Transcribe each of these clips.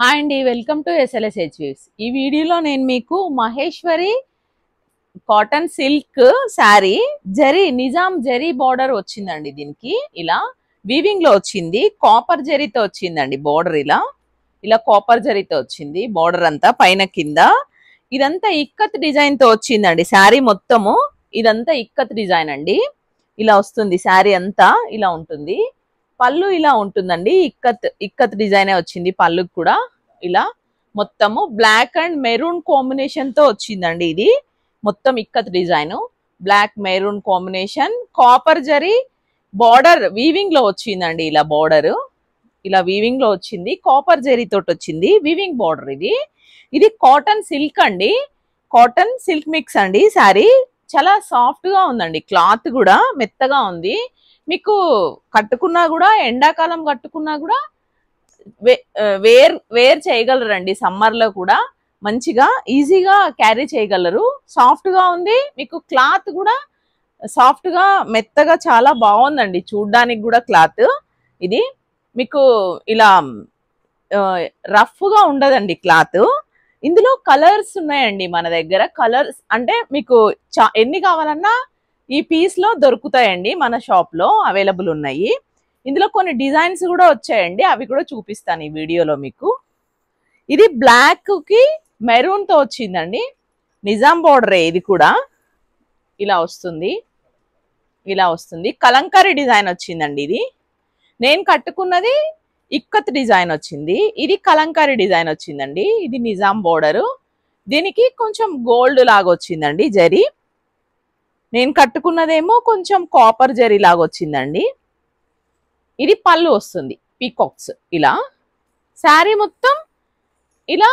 Hi అండి, welcome to SLSH Waves. ఈ వీడియోలో నేను మీకు Maheshwari cotton silk sari Nizam zari border వచ్చిందండి. దీనికి ఇలా వీవింగ్ లో వచ్చింది, కాపర్ జరీతో వచ్చిందండి. బార్డర్ ఇలా ఇలా కాపర్ జరీతో వచ్చింది బార్డర్ అంతా పైన కింద. ఇదంతా ఇక్కత్ డిజైన్ తో వచ్చిందండి శారీ మొత్తము. ఇదంతా ఇక్కత్ డిజైన్ అండి. ఇలా వస్తుంది శారీ అంతా, ఇలా ఉంటుంది. పళ్ళు ఇలా ఉంటుందండి, ఇక్కత్ ఇక్కత్ డిజైన్ వచ్చింది పళ్ళుకి కూడా. ఇలా మొత్తము బ్లాక్ అండ్ మెరూన్ కాంబినేషన్ తో వచ్చిందండి. ఇది మొత్తం ikat design, black maroon combination, copper zari border weaving లో వచ్చిందండి. ఇలా బార్డర్ ఇలా వీవింగ్ లో వచ్చింది, కాపర్ జరీ తోటి వచ్చింది వీవింగ్ బార్డర్. ఇది ఇది కాటన్ సిల్క్ అండి, కాటన్ సిల్క్ మిక్స్ అండి. శారీ చాలా సాఫ్ట్ గా ఉందండి, క్లాత్ కూడా మెత్తగా ఉంది. మీకు కట్టుకున్నా కూడా, ఎండాకాలం కట్టుకున్నా కూడా వేర్ చేయగలరండి. సమ్మర్ లో కూడా మంచిగా ఈజీగా క్యారీ చేయగలరు. సాఫ్ట్ గా ఉంది, మీకు క్లాత్ కూడా సాఫ్ట్ గా మెత్తగా చాలా బాగుందండి చూడ్డానికి కూడా. క్లాత్ ఇది మీకు ఇలా రఫ్ గా ఉండదండి క్లాత్. ఇందులో కలర్స్ ఉన్నాయండి మన దగ్గర. కలర్స్ అంటే మీకు ఎన్ని కావాలన్నా ఈ పీస్ లో దొరుకుతాయండి, మన షాప్ లో అవైలబుల్ ఉన్నాయి. ఇందులో కొన్ని డిజైన్స్ కూడా వచ్చాయండి, అవి కూడా చూపిస్తాను ఈ వీడియోలో మీకు. ఇది బ్లాక్ కి మెరూన్ తో వచ్చిందండి, నిజాం బోర్డరే. ఇది కూడా ఇలా వస్తుంది, ఇలా వస్తుంది. కలంకారీ డిజైన్ వచ్చిందండి. ఇది నేను కట్టుకున్నది ఇక్కత్ డిజైన్ వచ్చింది, ఇది కలంకారీ డిజైన్ వచ్చిందండి. ఇది నిజాం బోర్డరు, దీనికి కొంచెం గోల్డ్ లాగా వచ్చిందండి జరీ. నేను కట్టుకున్నదేమో కొంచెం కాపర్ జరీ లాగా వచ్చిందండి. ఇది పళ్ళు వస్తుంది, పీకాక్స్. ఇలా శారీ మొత్తం ఇలా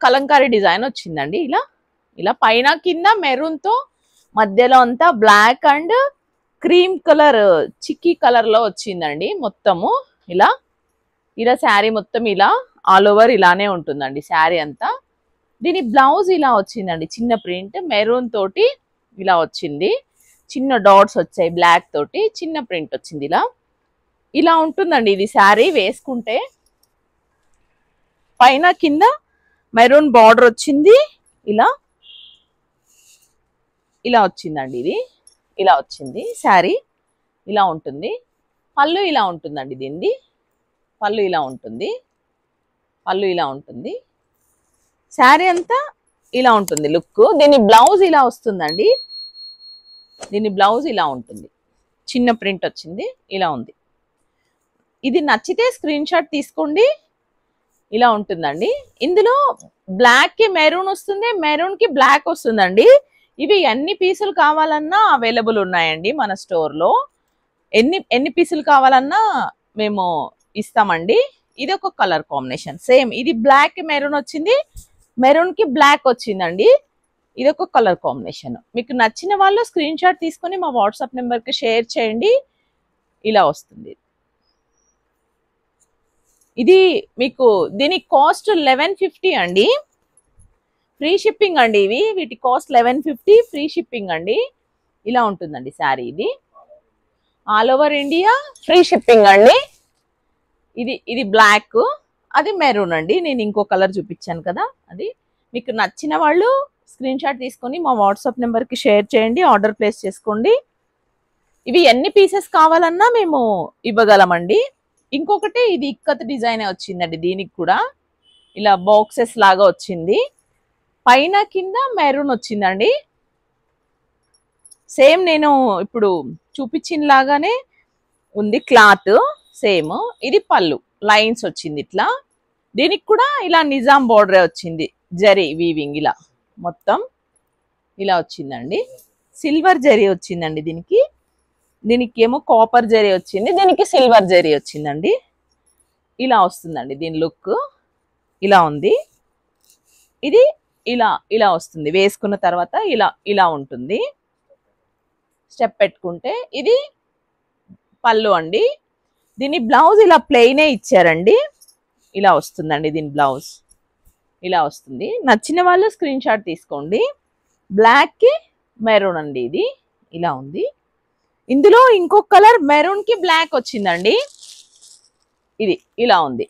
కలంకారీ డిజైన్ వచ్చిందండి. ఇలా ఇలా పైన కింద మెరూన్ తో, మధ్యలో అంతా బ్లాక్ అండ్ క్రీమ్ కలర్, చిక్కీ కలర్ లో వచ్చిందండి మొత్తము. ఇలా ఇలా శారీ మొత్తం ఇలా ఆల్ ఓవర్ ఇలానే ఉంటుందండి శారీ అంతా. దీని బ్లౌజ్ ఇలా వచ్చిందండి, చిన్న ప్రింట్ మెరూన్ తోటి ఇలా వచ్చింది. చిన్న డాట్స్ వచ్చాయి బ్లాక్ తోటి, చిన్న ప్రింట్ వచ్చింది. ఇలా ఇలా ఉంటుందండి ఇది శారీ వేసుకుంటే. పైన కింద మెరూన్ బార్డర్ వచ్చింది. ఇలా ఇలా వచ్చిందండి. ఇది ఇలా వచ్చింది శారీ, ఇలా ఉంటుంది. పళ్ళు ఇలా ఉంటుందండి దీనిది. పళ్ళు ఇలా ఉంటుంది, పళ్ళు ఇలా ఉంటుంది. శారీ అంతా ఇలా ఉంటుంది లుక్. దీని బ్లౌజ్ ఇలా వస్తుందండి, దీని బ్లౌజ్ ఇలా ఉంటుంది, చిన్న ప్రింట్ వచ్చింది, ఇలా ఉంది. ఇది నచ్చితే స్క్రీన్ షాట్ తీసుకోండి. ఇలా ఉంటుందండి. ఇందులో బ్లాక్ కి మెరూన్ వస్తుంది, మెరూన్ కి బ్లాక్ వస్తుందండి. ఇవి ఎన్ని పీసులు కావాలన్నా అవైలబుల్ ఉన్నాయండి మన స్టోర్ లో. ఎన్ని పీసులు కావాలన్నా మేము ఇస్తామండి. ఇది ఒక కలర్ కాంబినేషన్ సేమ్. ఇది బ్లాక్ కి మెరూన్ వచ్చింది, మెరూన్ కి బ్లాక్ వచ్చిందండి. ఇది ఒక కలర్ కాంబినేషన్. మీకు నచ్చిన వాళ్ళు స్క్రీన్ షాట్ తీసుకొని మా వాట్సాప్ నెంబర్ కి షేర్ చేయండి. ఇలా వస్తుంది. ఇది మీకు దీని కాస్ట్ 1150 అండి, ఫ్రీ షిప్పింగ్ అండి. వీటి కాస్ట్ 1150, ఫ్రీ షిప్పింగ్ అండి. ఇలా ఉంటుందండి శారీ. ఇది all over India free shipping అండి. ఇది బ్లాక్, అది మెరూన్ అండి. నేను ఇంకో కలర్ చూపించాను కదా, అది. మీకు నచ్చిన వాళ్ళు స్క్రీన్ షాట్ తీసుకొని మా వాట్సాప్ నెంబర్కి షేర్ చేయండి, ఆర్డర్ ప్లేస్ చేసుకోండి. ఇవి ఎన్ని పీసెస్ కావాలన్నా మేము ఇవ్వగలమండి. ఇంకొకటి ఇది ఇక్కత్ డిజైన్ వచ్చిందండి, దీనికి కూడా ఇలా బాక్సెస్ లాగా వచ్చింది. పైన కింద మెరూన్ వచ్చిందండి. సేమ్ నేను ఇప్పుడు చూపించిన లాగానే ఉంది క్లాత్, సేమ్. ఇది పళ్ళు లైన్స్ వచ్చింది ఇట్లా. దీనికి కూడా ఇలా నిజాం బోర్డరే వచ్చింది, జరీ వీవింగ్ ఇలా మొత్తం ఇలా వచ్చిందండి. సిల్వర్ జరీ వచ్చిందండి దీనికి. దీనికి ఏమో కాపర్ జరీ వచ్చింది, దీనికి సిల్వర్ జరీ వచ్చిందండి. ఇలా వస్తుందండి దీని లుక్, ఇలా ఉంది. ఇది ఇలా ఇలా వస్తుంది వేసుకున్న తర్వాత, ఇలా ఇలా ఉంటుంది స్టెప్ పెట్టుకుంటే. ఇది పళ్ళు అండి. దీని బ్లౌజ్ ఇలా ప్లెయినే ఇచ్చారండి, ఇలా వస్తుందండి దీని బ్లౌజ్, ఇలా వస్తుంది. నచ్చిన వాళ్ళు స్క్రీన్ షాట్ తీసుకోండి. బ్లాక్ కి మెరూన్ అండి, ఇది ఇలా ఉంది. ఇందులో ఇంకొక కలర్ మెరూన్ కి బ్లాక్ వచ్చిందండి. ఇది ఇలా ఉంది,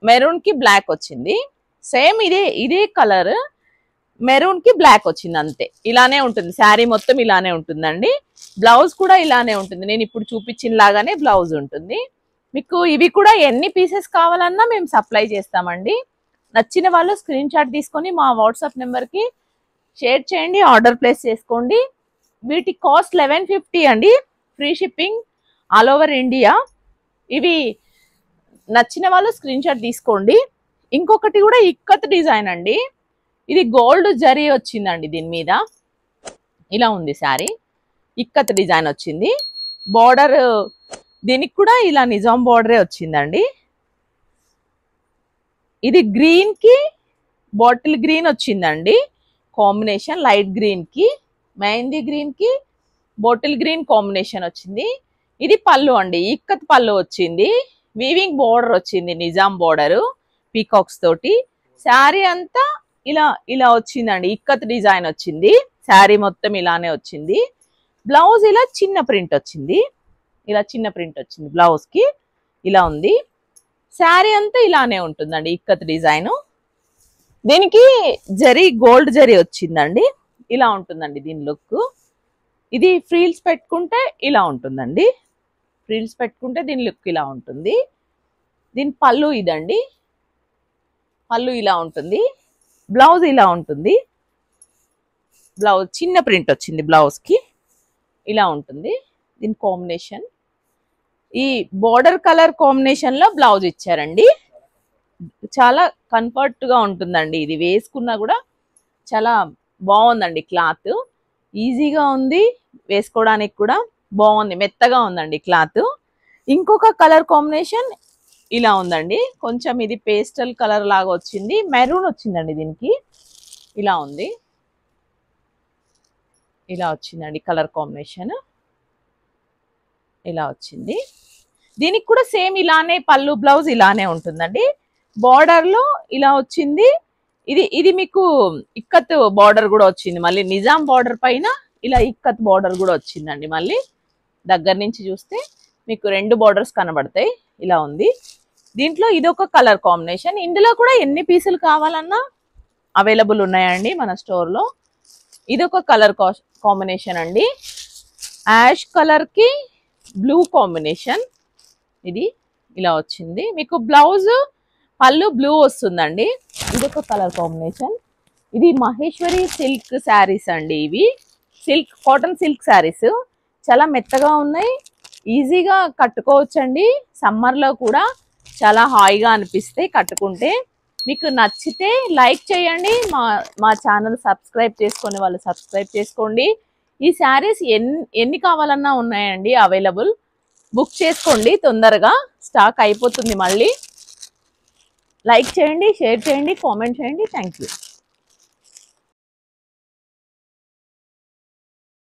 మెరూన్ కి బ్లాక్ వచ్చింది. సేమ్ ఇదే కలర్ మెరూన్ కి బ్లాక్ వచ్చింది అంతే. ఇలానే ఉంటుంది శారీ మొత్తం, ఇలానే ఉంటుందండి. బ్లౌజ్ కూడా ఇలానే ఉంటుంది. నేను ఇప్పుడు చూపించిన లాగానే బ్లౌజ్ ఉంటుంది. మీకు ఇవి కూడా ఎన్ని పీసెస్ కావాలన్నా మేము సప్లై చేస్తామండి. నచ్చిన వాళ్ళు స్క్రీన్ షాట్ తీసుకొని మా వాట్సాప్ నెంబర్కి షేర్ చేయండి, ఆర్డర్ ప్లేస్ చేసుకోండి. వీటి కాస్ట్ 1150 అండి, free shipping all over India. ఇవి నచ్చిన వాళ్ళు స్క్రీన్ షాట్ తీసుకోండి. ఇంకొకటి కూడా ఇక్కత్ డిజైన్ అండి. ఇది గోల్డ్ జరీ వచ్చిందండి, దీని మీద ఇలా ఉంది శారీ. ఇక్కత్ డిజైన్ వచ్చింది. బార్డర్ దీనికి కూడా ఇలా నిజాం బార్డరే వచ్చిందండి. ఇది గ్రీన్ కి బాటిల్ గ్రీన్ వచ్చిందండి కాంబినేషన్. లైట్ గ్రీన్ కి మెహందీ గ్రీన్ కి బాటిల్ గ్రీన్ కాంబినేషన్ వచ్చింది. ఇది పళ్ళు అండి, ఇక్కత్ పళ్ళు వచ్చింది. వీవింగ్ బోర్డర్ వచ్చింది, నిజాం బోర్డర్ పీకాక్స్ తోటి. శారీ అంతా ఇలా వచ్చిందండి, ఇక్కత్ డిజైన్ వచ్చింది. శారీ మొత్తం ఇలానే వచ్చింది. బ్లౌజ్ ఇలా చిన్న ప్రింట్ వచ్చింది, ఇలా చిన్న ప్రింట్ వచ్చింది బ్లౌజ్ కి. ఇలా ఉంది. శారీ అంతా ఇలానే ఉంటుందండి, ఇక్కత్ డిజైన్. దీనికి జరీ గోల్డ్ జరీ వచ్చిందండి. ఇలా ఉంటుందండి దీని లుక్. ఇది ఫ్రీల్స్ పెట్టుకుంటే ఇలా ఉంటుందండి. ఫ్రీల్స్ పెట్టుకుంటే దీని లుక్ ఇలా ఉంటుంది. దీని పళ్ళు ఇదండి, పళ్ళు ఇలా ఉంటుంది. బ్లౌజ్ ఇలా ఉంటుంది. బ్లౌజ్ చిన్న ప్రింట్ వచ్చింది బ్లౌజ్ కి, ఇలా ఉంటుంది దీని కాంబినేషన్. ఈ బోర్డర్ కలర్ కాంబినేషన్ లో బ్లౌజ్ ఇచ్చారండి. చాలా కంఫర్ట్ గా ఉంటుందండి. ఇది వేసుకున్నా కూడా చాలా బాగుందండి. క్లాత్ ఈజీగా ఉంది, వేసుకోవడానికి కూడా బాగుంది, మెత్తగా ఉందండి క్లాత్. ఇంకొక కలర్ కాంబినేషన్ ఇలా ఉందండి. కొంచెం ఇది పేస్టల్ కలర్ లాగా వచ్చింది, మెరూన్ వచ్చిందండి దీనికి. ఇలా ఉంది, ఇలా వచ్చిందండి కలర్ కాంబినేషన్. ఇలా వచ్చింది. దీనికి కూడా సేమ్ ఇలానే పళ్ళు బ్లౌజ్ ఇలానే ఉంటుందండి. బార్డర్ లో ఇలా వచ్చింది. ఇది మీకు ఇక్కత్ బార్డర్ కూడా వచ్చింది. మళ్ళీ నిజాం బార్డర్ పైన ఇలా ఇక్కత్ బార్డర్ కూడా వచ్చిందండి. మళ్ళీ దగ్గర నుంచి చూస్తే మీకు 2 బార్డర్స్ కనబడతాయి. ఇలా ఉంది. దీంట్లో ఇదొక కలర్ కాంబినేషన్. ఇందులో కూడా ఎన్ని పీసులు కావాలన్నా అవైలబుల్ ఉన్నాయండి మన స్టోర్ లో. ఇదొక కలర్ కాంబినేషన్ అండి, యాష్ కలర్ కి బ్లూ కాంబినేషన్. ఇది ఇలా వచ్చింది. మీకు బ్లౌజ్ పళ్ళు బ్లూ వస్తుందండి. ఇదొక కలర్ కాంబినేషన్. ఇది మహేశ్వరి సిల్క్ శారీస్ అండి. ఇవి సిల్క్, కాటన్ సిల్క్ శారీస్ చాలా మెత్తగా ఉన్నాయి, ఈజీగా కట్టుకోవచ్చండి. సమ్మర్లో కూడా చాలా హాయిగా అనిపిస్తాయి కట్టుకుంటే. మీకు నచ్చితే లైక్ చేయండి, మా ఛానల్ సబ్స్క్రైబ్ చేసుకునే వాళ్ళు సబ్స్క్రైబ్ చేసుకోండి. ఈ శారీస్ ఎన్ని కావాలన్నా ఉన్నాయండి అవైలబుల్. బుక్ చేసుకోండి తొందరగా, స్టాక్ అయిపోతుంది మళ్ళీ. లైక్ చేయండి, షేర్ చేయండి, కామెంట్ చేయండి. Thank you.